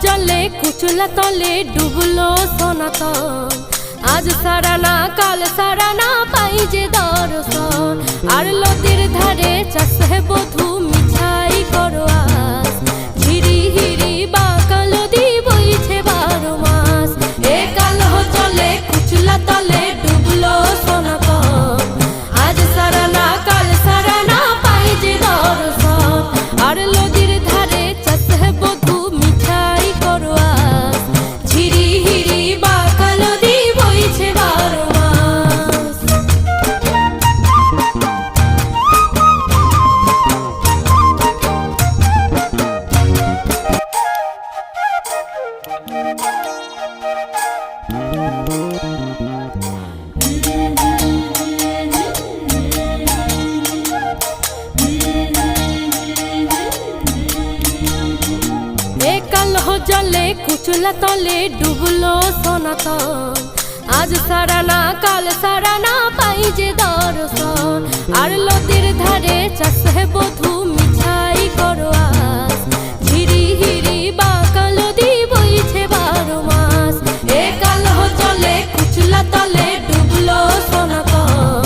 জলে কুচলা তলে ডুবলো সনাতন, আজ সারানা কাল সারানা পাই যে দর্শন। আর নদীর ধারে চাষে বধূ মিছাই করো আস, ঝিরি হিরি বাঁকা নদী বইছে 12 মাস। এ কালো জলে কুচলা তলে ডুবলো সনাতন, আজ সারানা কাল সারানা পাই যে দর্শন। আর নদীর ধারে চাষে বধূ মিছাই করো আস, ঝিরি হিরি বাঁকা নদী বইছে 12 মাস। জলে কুচলা তলে ডুবলো সনাতন, আজ সারানা কাল সারানা পাই যে দর্শন। আর নদীর ধারে চাষে বধূ মিছাই করো আস, ঝিরি হিরি বাঁকা নদী বইছে 12 মাস। এ কালো জলে কুচলা তলে ডুবলো সনাতন,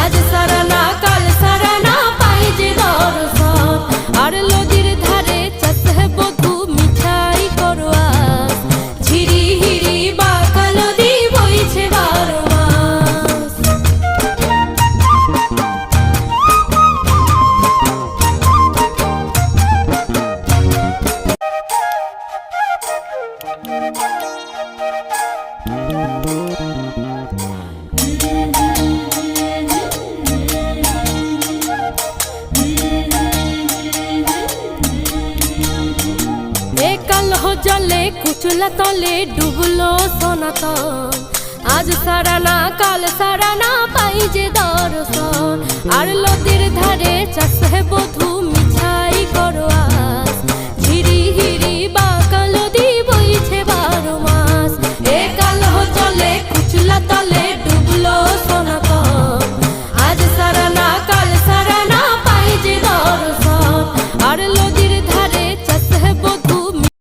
আজ সারানা কাল সারানা পাই যে দর্শন। আর নদীর ধারে চাষে বধূ মিছাই করো আস, ঝিরি হিরি বাঁকা নদী বইছে 12 মাস। জলে কুচলা তলে ডুবলো সনাতন, আজ সারানা কাল সারানা